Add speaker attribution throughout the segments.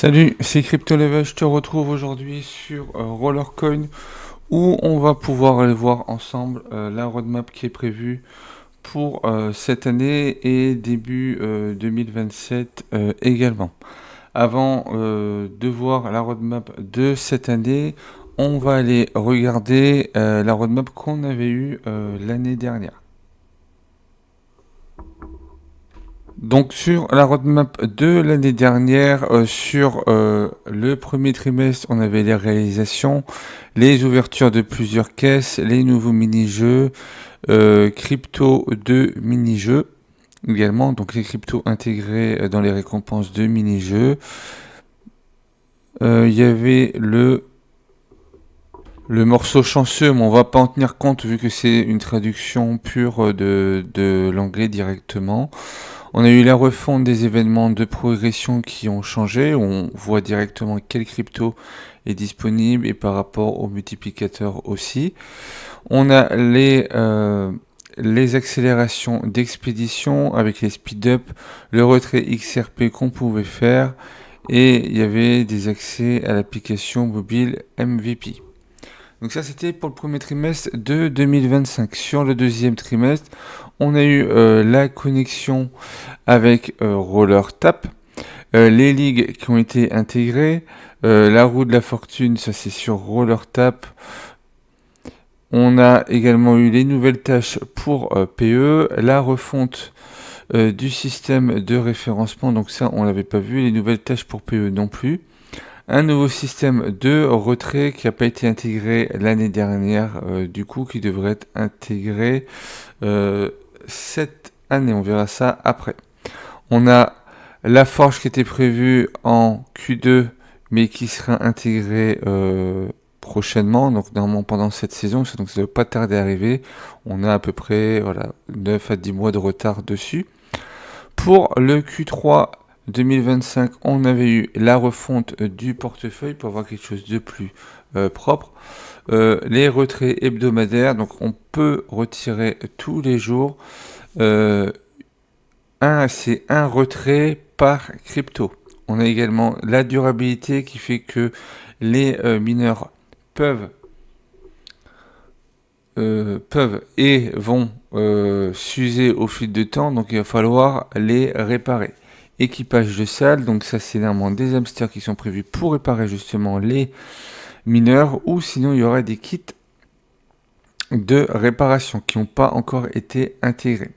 Speaker 1: Salut, c'est CryptoLevel, je te retrouve aujourd'hui sur Rollercoin où on va pouvoir aller voir ensemble la roadmap qui est prévue pour cette année et début 2027 également. Avant de voir la roadmap de cette année, on va aller regarder la roadmap qu'on avait eue l'année dernière. Donc sur la roadmap de l'année dernière, sur le premier trimestre, on avait les réalisations, les ouvertures de plusieurs caisses, les nouveaux mini-jeux, crypto de mini-jeux également, donc les cryptos intégrés dans les récompenses de mini-jeux. Il y avait le morceau chanceux, mais on va pas en tenir compte vu que c'est une traduction pure de l'anglais directement. On a eu la refonte des événements de progression qui ont changé. On voit directement quel crypto est disponible et par rapport au multiplicateur aussi. On a les accélérations d'expédition avec les speed-up, le retrait XRP qu'on pouvait faire et il y avait des accès à l'application mobile MVP. Donc ça, c'était pour le premier trimestre de 2025. Sur le deuxième trimestre, on a eu la connexion avec Roller Tap, les ligues qui ont été intégrées, la roue de la fortune, ça c'est sur Roller Tap. On a également eu les nouvelles tâches pour PE, la refonte du système de référencement, donc ça on l'avait pas vu, les nouvelles tâches pour PE non plus. Un nouveau système de retrait qui n'a pas été intégré l'année dernière, du coup, qui devrait être intégré cette année. On verra ça après. On a la forge qui était prévue en Q2, mais qui sera intégrée prochainement, donc normalement pendant cette saison, donc ça ne doit pas tarder à arriver. On a à peu près 9 à 10 mois de retard dessus. Pour le Q3 2025, on avait eu la refonte du portefeuille pour avoir quelque chose de plus propre. Les retraits hebdomadaires, donc on peut retirer tous les jours. C'est un retrait par crypto. On a également la durabilité qui fait que les mineurs peuvent et vont s'user au fil de temps, donc il va falloir les réparer. Équipage de salle, donc ça c'est normalement des hamsters qui sont prévus pour réparer justement les mineurs, ou sinon il y aura des kits de réparation qui n'ont pas encore été intégrés.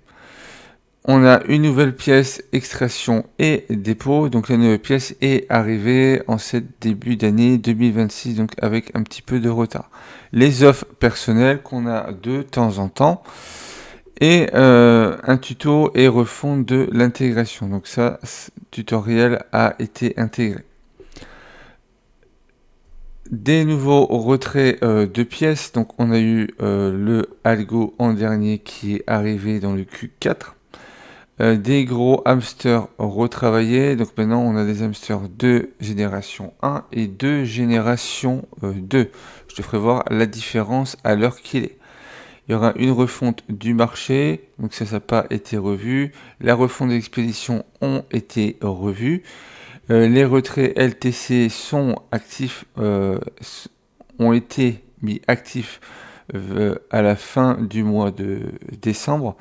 Speaker 1: On a une nouvelle pièce extraction et dépôt. Donc la nouvelle pièce est arrivée en ce début d'année 2026, donc avec un petit peu de retard. Les offres personnelles qu'on a de temps en temps. Et un tuto et refonte de l'intégration. Donc ça, tutoriel a été intégré. Des nouveaux retraits de pièces. Donc on a eu le algo en dernier qui est arrivé dans le Q4. Des gros hamsters retravaillés. Donc maintenant, on a des hamsters de génération 1 et de génération 2. Je te ferai voir la différence à l'heure qu'il est. Il y aura une refonte du marché, donc ça n'a pas été revu. La refonte des expéditions ont été revues. Les retraits LTC sont actifs, ont été mis actifs à la fin du mois de décembre.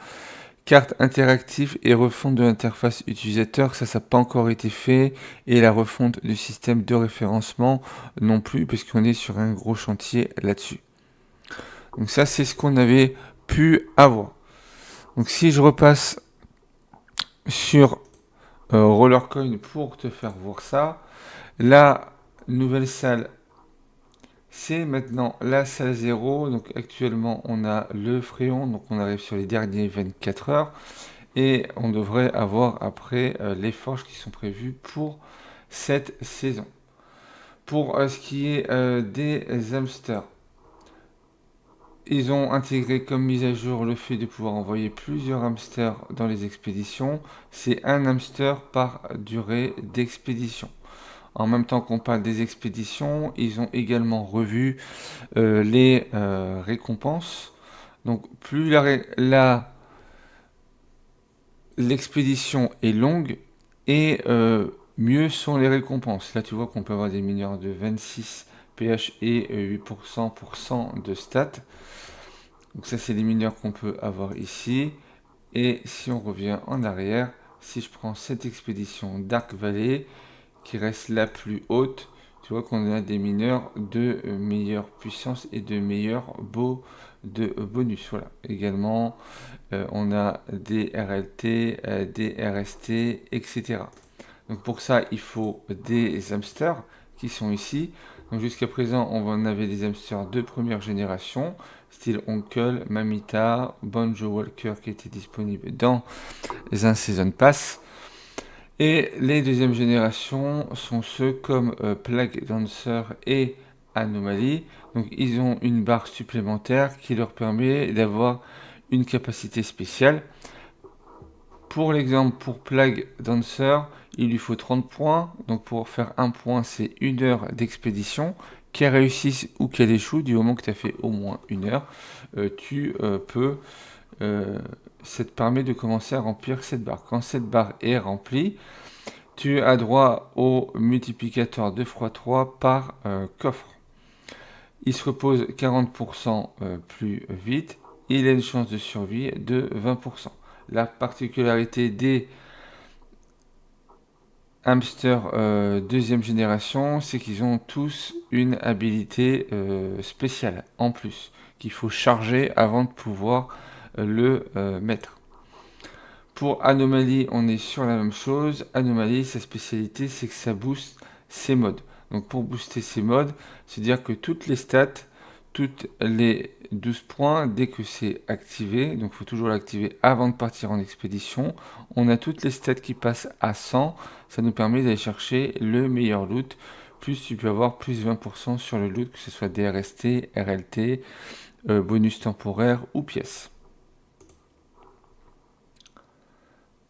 Speaker 1: Carte interactive et refonte de l'interface utilisateur, ça n'a pas encore été fait. Et la refonte du système de référencement non plus, puisqu'on est sur un gros chantier là-dessus. Donc ça, c'est ce qu'on avait pu avoir. Donc si je repasse sur Rollercoin pour te faire voir ça, la nouvelle salle, c'est maintenant la salle 0. Donc actuellement, on a le Fréon, donc on arrive sur les derniers 24 heures. Et on devrait avoir après les forges qui sont prévues pour cette saison. Pour ce qui est des hamsters, ils ont intégré comme mise à jour le fait de pouvoir envoyer plusieurs hamsters dans les expéditions. C'est un hamster par durée d'expédition. En même temps qu'on parle des expéditions, ils ont également revu les récompenses. Donc plus l'expédition est longue et mieux sont les récompenses. Là, tu vois qu'on peut avoir des mineurs de 26 pH et 8% pour 100 de stats. Donc ça, c'est les mineurs qu'on peut avoir ici. Et si on revient en arrière, si je prends cette expédition Dark Valley, qui reste la plus haute, tu vois qu'on a des mineurs de meilleure puissance et de meilleurs de bonus. Voilà. Également, on a des RLT, des RST, etc. Donc pour ça, il faut des hamsters qui sont ici. Donc jusqu'à présent, on avait des hamsters de première génération, style Oncle, Mamita, Banjo Walker qui étaient disponibles dans un Season Pass. Et les deuxième génération sont ceux comme Plague Dancer et Anomaly. Donc ils ont une barre supplémentaire qui leur permet d'avoir une capacité spéciale. Pour l'exemple, pour Plague Dancer, il lui faut 30 points. Donc pour faire un point, c'est 1 heure d'expédition. Qu'elle réussisse ou qu'elle échoue, du moment que tu as fait au moins 1 heure, tu peux... ça te permet de commencer à remplir cette barre. Quand cette barre est remplie, tu as droit au multiplicateur de x3 par coffre. Il se repose 40% plus vite. Il a une chance de survie de 20%. La particularité des hamsters deuxième génération, c'est qu'ils ont tous une habilité spéciale en plus, qu'il faut charger avant de pouvoir le mettre. Pour Anomaly, on est sur la même chose. Anomaly, sa spécialité, c'est que ça booste ses modes. Donc pour booster ses modes, c'est-à-dire que toutes les stats, toutes les 12 points, dès que c'est activé, donc il faut toujours l'activer avant de partir en expédition, on a toutes les stats qui passent à 100. Ça nous permet d'aller chercher le meilleur loot. Plus tu peux avoir plus 20% sur le loot, que ce soit DRST, RLT, bonus temporaire ou pièces.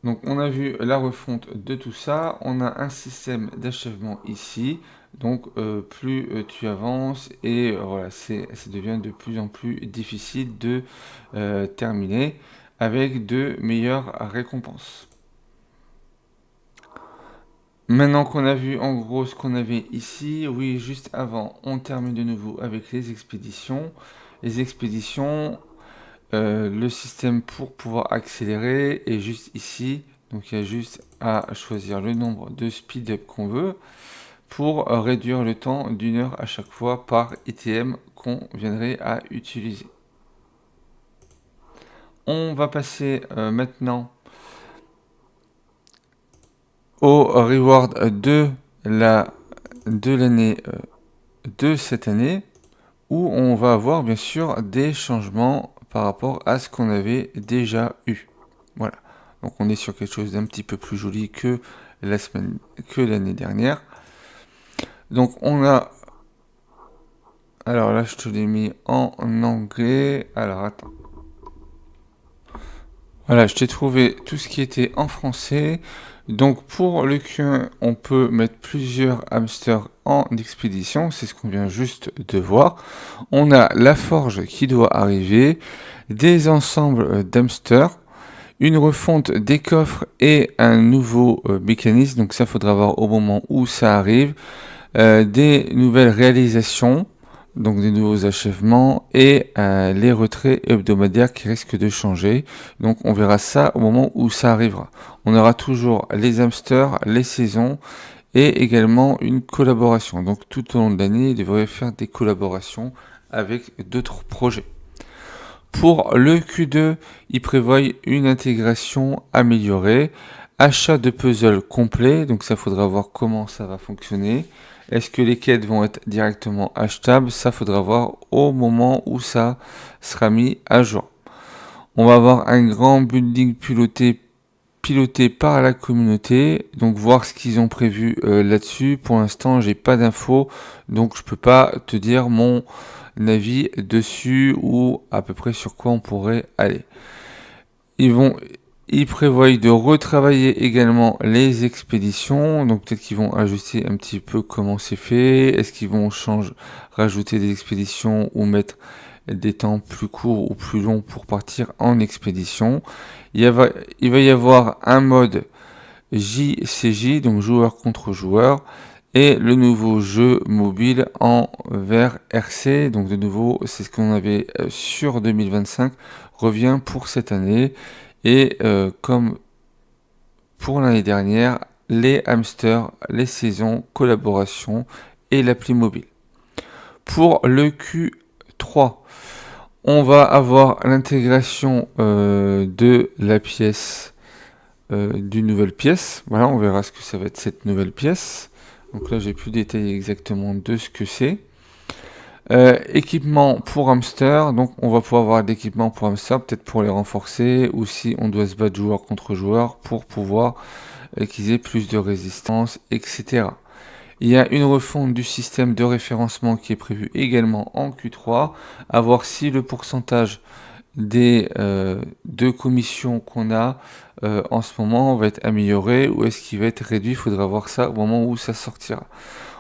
Speaker 1: Donc on a vu la refonte de tout ça, on a un système d'achèvement ici, donc plus tu avances et voilà, ça devient de plus en plus difficile de terminer avec de meilleures récompenses. Maintenant qu'on a vu en gros ce qu'on avait ici, oui, juste avant, on termine de nouveau avec les expéditions. Les expéditions, le système pour pouvoir accélérer est juste ici. Donc il y a juste à choisir le nombre de speed-up qu'on veut pour réduire le temps d'1 heure à chaque fois par ITM qu'on viendrait à utiliser. On va passer maintenant au reward de l'année de cette année, où on va avoir bien sûr des changements par rapport à ce qu'on avait déjà eu. Voilà. Donc on est sur quelque chose d'un petit peu plus joli que l'année dernière. Donc on a... Alors là je te l'ai mis en anglais. Alors attends. Voilà, je t'ai trouvé tout ce qui était en français. Donc pour le Q1, on peut mettre plusieurs hamsters en expédition. C'est ce qu'on vient juste de voir. On a la forge qui doit arriver, des ensembles d'hamsters, une refonte des coffres et un nouveau mécanisme. Donc ça, faudra voir au moment où ça arrive. Des nouvelles réalisations, donc des nouveaux achèvements et les retraits hebdomadaires qui risquent de changer. Donc on verra ça au moment où ça arrivera. On aura toujours les hamsters, les saisons et également une collaboration. Donc tout au long de l'année, il devrait faire des collaborations avec d'autres projets. Pour le Q2, il prévoit une intégration améliorée, achat de puzzles complet, donc ça faudra voir comment ça va fonctionner. Est-ce que les quêtes vont être directement achetables? Ça faudra voir au moment où ça sera mis à jour. On va avoir un grand building piloté par la communauté, donc voir ce qu'ils ont prévu là-dessus. Pour l'instant, j'ai pas d'infos, donc je peux pas te dire mon avis dessus ou à peu près sur quoi on pourrait aller. Ils prévoient de retravailler également les expéditions, donc peut-être qu'ils vont ajuster un petit peu comment c'est fait. Est-ce qu'ils vont rajouter des expéditions ou mettre des temps plus courts ou plus longs pour partir en expédition? Il va y avoir un mode JCJ, donc joueur contre joueur, et le nouveau jeu mobile en vert RC. Donc de nouveau, c'est ce qu'on avait sur 2025, revient pour cette année. Et comme pour l'année dernière, les hamsters, les saisons, collaboration et l'appli mobile. Pour le Q3, on va avoir l'intégration de la pièce, d'une nouvelle pièce. Voilà, on verra ce que ça va être cette nouvelle pièce. Donc là, j'ai plus détaillé exactement de ce que c'est. Équipement pour hamster, donc on va pouvoir avoir d'équipements pour hamster, peut-être pour les renforcer, ou si on doit se battre joueur contre joueur pour pouvoir qu'ils aient plus de résistance, etc. Il y a une refonte du système de référencement qui est prévu également en Q3, à voir si le pourcentage des deux commissions qu'on a en ce moment va être amélioré ou est-ce qu'il va être réduit. Il faudra voir ça au moment où ça sortira.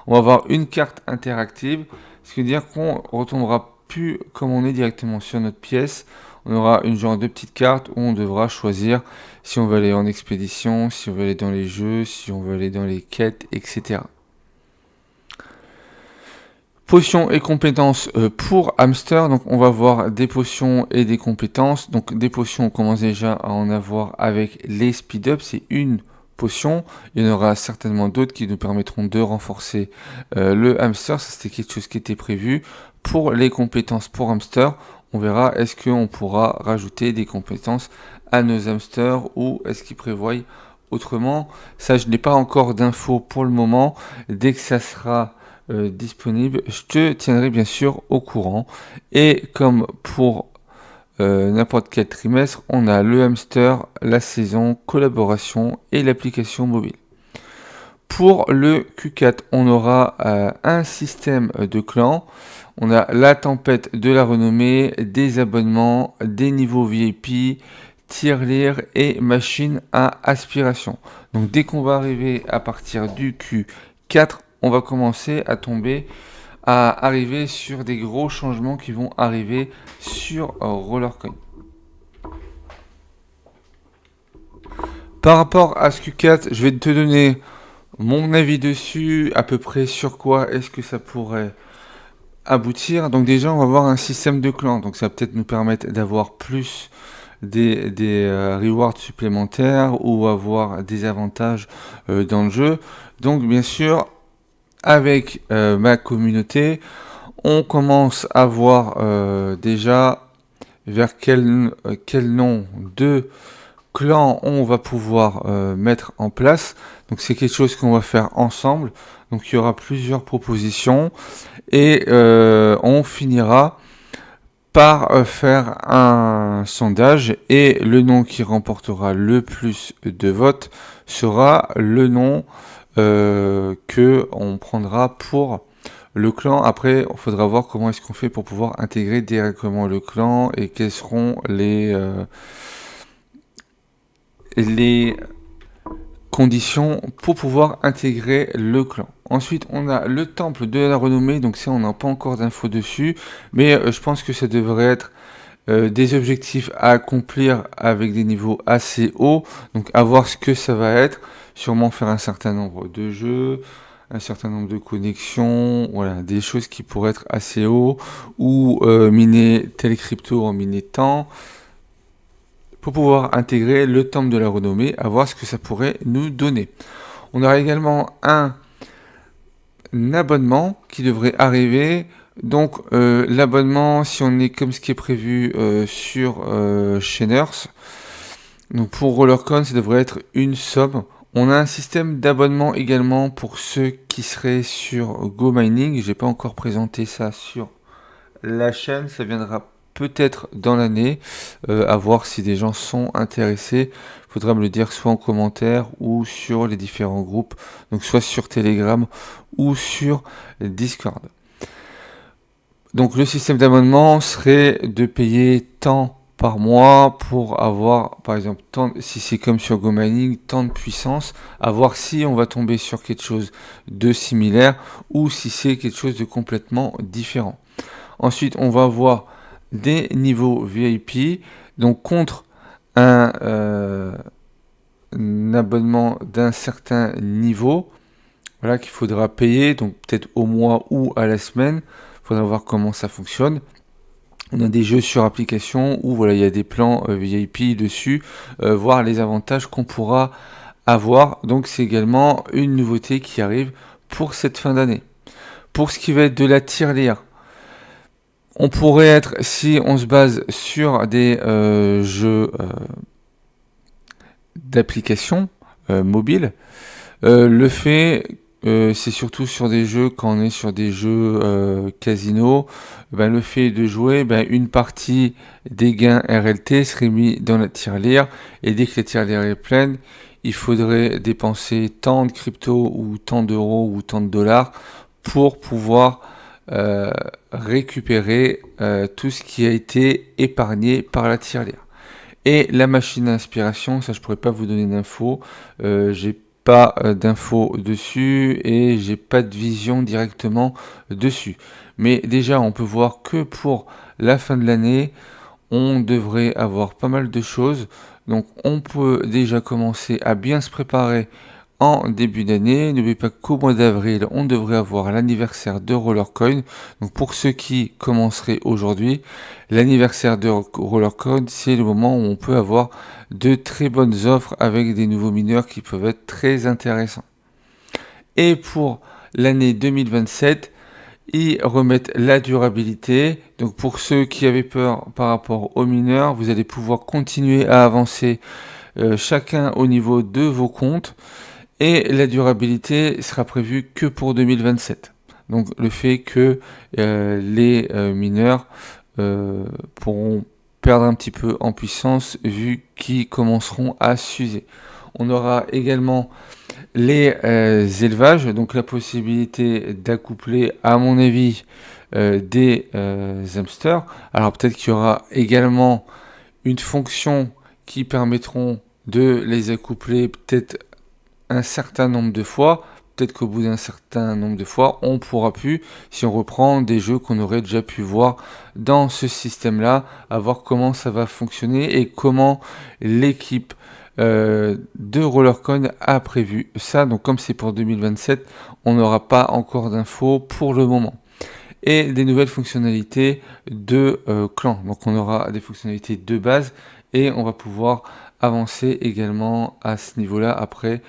Speaker 1: On va avoir une carte interactive, ce qui veut dire qu'on ne retombera plus comme on est directement sur notre pièce. On aura une genre de petite carte où on devra choisir si on veut aller en expédition, si on veut aller dans les jeux, si on veut aller dans les quêtes, etc. Potions et compétences pour hamster. Donc on va voir des potions et des compétences. Donc des potions, on commence déjà à en avoir avec les speed up. C'est une potion. Il y en aura certainement d'autres qui nous permettront de renforcer le hamster. Ça, c'était quelque chose qui était prévu. Pour les compétences pour hamster, on verra est-ce qu'on pourra rajouter des compétences à nos hamsters ou est-ce qu'ils prévoient autrement. Ça, je n'ai pas encore d'infos pour le moment. Dès que ça sera disponible, je te tiendrai bien sûr au courant. Et comme pour n'importe quel trimestre, on a le hamster, la saison, collaboration et l'application mobile. Pour le Q4, on aura un système de clans. On a la tempête de la renommée, des abonnements, des niveaux VIP, tirelire et machine à aspiration. Donc dès qu'on va arriver à partir du Q4, on va commencer à arriver sur des gros changements qui vont arriver sur Rollercoin. Par rapport à ce Q4, je vais te donner mon avis dessus, à peu près sur quoi est-ce que ça pourrait aboutir. Donc déjà, on va avoir un système de clans. Donc ça va peut-être nous permettre d'avoir plus des rewards supplémentaires ou avoir des avantages dans le jeu. Donc bien sûr, avec ma communauté, on commence à voir déjà vers quel nom de clan on va pouvoir mettre en place. Donc c'est quelque chose qu'on va faire ensemble. Donc il y aura plusieurs propositions et on finira par faire un sondage et le nom qui remportera le plus de votes sera le nom que on prendra pour le clan. Après, il faudra voir comment est-ce qu'on fait pour pouvoir intégrer directement le clan et quels seront les conditions pour pouvoir intégrer le clan. Ensuite, on a le temple de la renommée, donc ça, on n'a pas encore d'infos dessus, mais je pense que ça devrait être des objectifs à accomplir avec des niveaux assez hauts, donc à voir ce que ça va être, sûrement faire un certain nombre de jeux, un certain nombre de connexions, voilà, des choses qui pourraient être assez hauts, ou miner tel crypto en miner tant, pour pouvoir intégrer le temple de la renommée, à voir ce que ça pourrait nous donner. On aura également un abonnement qui devrait arriver. Donc l'abonnement, si on est comme ce qui est prévu sur Chainers, donc pour Rollercoin, ça devrait être une somme. On a un système d'abonnement également pour ceux qui seraient sur GoMining. J'ai pas encore présenté ça sur la chaîne, ça viendra peut-être dans l'année, à voir si des gens sont intéressés. Il faudra me le dire soit en commentaire ou sur les différents groupes, donc soit sur Telegram ou sur Discord. Donc le système d'abonnement serait de payer tant par mois pour avoir, par exemple, si c'est comme sur GoMining, tant de puissance, à voir si on va tomber sur quelque chose de similaire ou si c'est quelque chose de complètement différent. Ensuite, on va avoir des niveaux VIP, donc contre un abonnement d'un certain niveau, voilà, qu'il faudra payer, donc peut-être au mois ou à la semaine. Il faudra voir comment ça fonctionne. On a des jeux sur application où voilà, il y a des plans VIP dessus, voir les avantages qu'on pourra avoir. Donc c'est également une nouveauté qui arrive pour cette fin d'année. Pour ce qui va être de la tirelire, on pourrait être, si on se base sur des jeux d'application mobile, le fait, c'est surtout sur des jeux, quand on est sur des jeux casino, ben, le fait de jouer, ben, une partie des gains RLT serait mis dans la tirelire, et dès que la tirelire est pleine, il faudrait dépenser tant de crypto ou tant d'euros ou tant de dollars pour pouvoir récupérer tout ce qui a été épargné par la tirelire. Et la machine à inspiration, ça je pourrais pas vous donner d'infos, j'ai pas d'infos dessus et j'ai pas de vision directement dessus. Mais déjà, on peut voir que pour la fin de l'année, on devrait avoir pas mal de choses. Donc on peut déjà commencer à bien se préparer en début d'année. N'oubliez pas qu'au mois d'avril, on devrait avoir l'anniversaire de Rollercoin. Donc pour ceux qui commenceraient aujourd'hui, l'anniversaire de Rollercoin, c'est le moment où on peut avoir de très bonnes offres avec des nouveaux mineurs qui peuvent être très intéressants. Et pour l'année 2027, ils remettent la durabilité. Donc pour ceux qui avaient peur par rapport aux mineurs, vous allez pouvoir continuer à avancer chacun au niveau de vos comptes. Et la durabilité sera prévue que pour 2027. Donc le fait que les mineurs pourront perdre un petit peu en puissance vu qu'ils commenceront à s'user. On aura également les élevages, donc la possibilité d'accoupler, à mon avis, des hamsters. Alors peut-être qu'il y aura également une fonction qui permettront de les accoupler peut-être un certain nombre de fois. Peut-être qu'au bout d'un certain nombre de fois, on pourra plus, si on reprend des jeux qu'on aurait déjà pu voir dans ce système-là, à voir comment ça va fonctionner et comment l'équipe de Rollercoin a prévu ça. Donc comme c'est pour 2027, on n'aura pas encore d'infos pour le moment. Et des nouvelles fonctionnalités de clan. Donc on aura des fonctionnalités de base et on va pouvoir avancer également à ce niveau-là après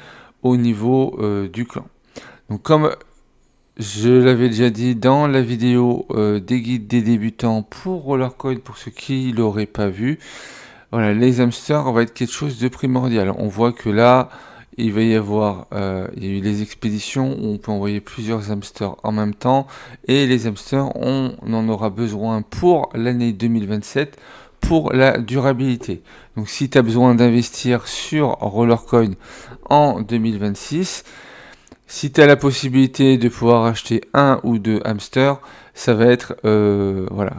Speaker 1: au niveau du clan. Donc comme je l'avais déjà dit dans la vidéo des guides des débutants pour Rollercoin, pour ceux qui l'auraient pas vu, voilà, les hamsters va être quelque chose de primordial. On voit que là, il va y avoir il y a eu les expéditions où on peut envoyer plusieurs hamsters en même temps. Et les hamsters, on en aura besoin pour l'année 2027 pour la durabilité. Donc si tu as besoin d'investir sur Rollercoin en 2026, si tu as la possibilité de pouvoir acheter un ou deux hamsters, ça va être voilà,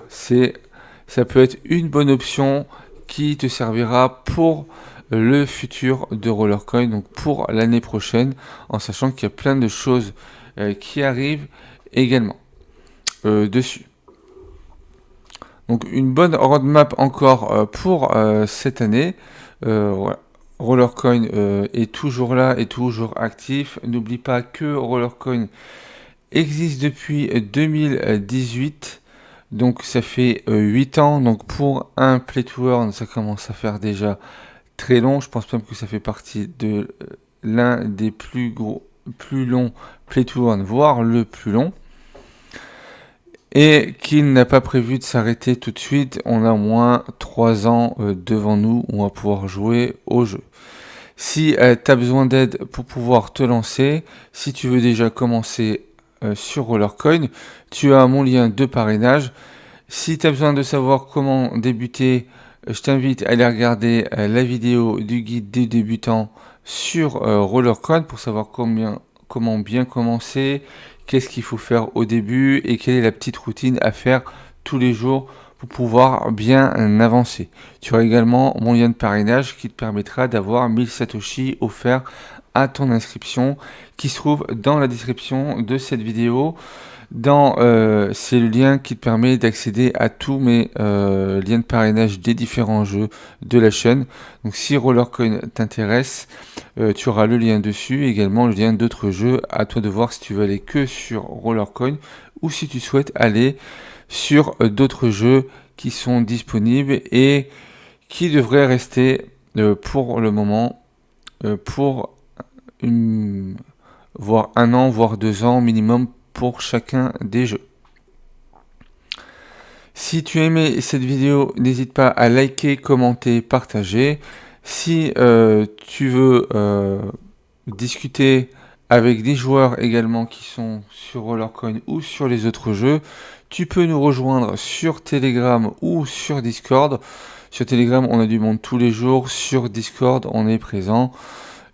Speaker 1: ça peut être une bonne option qui te servira pour le futur de Rollercoin, donc pour l'année prochaine, en sachant qu'il y a plein de choses qui arrivent également dessus. Donc une bonne roadmap encore pour cette année. Voilà. Rollercoin est toujours là, est toujours actif. N'oublie pas que Rollercoin existe depuis 2018. Donc ça fait 8 ans. Donc pour un Play to Earn, ça commence à faire déjà très long. Je pense même que ça fait partie de l'un des plus longs Play to Earn, voire le plus long. Et qu'il n'a pas prévu de s'arrêter tout de suite. On a au moins 3 ans devant nous où on va pouvoir jouer au jeu. Si tu as besoin d'aide pour pouvoir te lancer, si tu veux déjà commencer sur Rollercoin, tu as mon lien de parrainage. Si tu as besoin de savoir comment débuter, je t'invite à aller regarder la vidéo du guide des débutants sur Rollercoin pour savoir comment bien commencer, qu'est-ce qu'il faut faire au début et quelle est la petite routine à faire tous les jours pour pouvoir bien avancer. Tu auras également mon lien de parrainage qui te permettra d'avoir 1000 Satoshi offerts à ton inscription, qui se trouve dans la description de cette vidéo. C'est le lien qui te permet d'accéder à tous mes liens de parrainage des différents jeux de la chaîne. Donc si Rollercoin t'intéresse, tu auras le lien dessus, également le lien d'autres jeux. À toi de voir si tu veux aller que sur Rollercoin ou si tu souhaites aller sur d'autres jeux qui sont disponibles et qui devraient rester pour le moment pour voire 1 an, voire 2 ans minimum pour chacun des jeux. Si tu as aimé cette vidéo, n'hésite pas à liker, commenter, partager. Si tu veux discuter avec des joueurs également qui sont sur Rollercoin ou sur les autres jeux, tu peux nous rejoindre sur Telegram ou sur Discord. Sur Telegram, on a du monde tous les jours. Sur Discord, on est présent.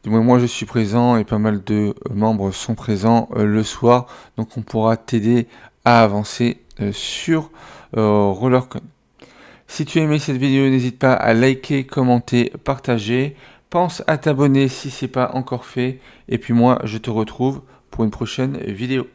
Speaker 1: Moi, je suis présent et pas mal de membres sont présents le soir. Donc, on pourra t'aider à avancer sur Rollercoin. Si tu as aimé cette vidéo, n'hésite pas à liker, commenter, partager. Pense à t'abonner si ce n'est pas encore fait. Et puis moi, je te retrouve pour une prochaine vidéo.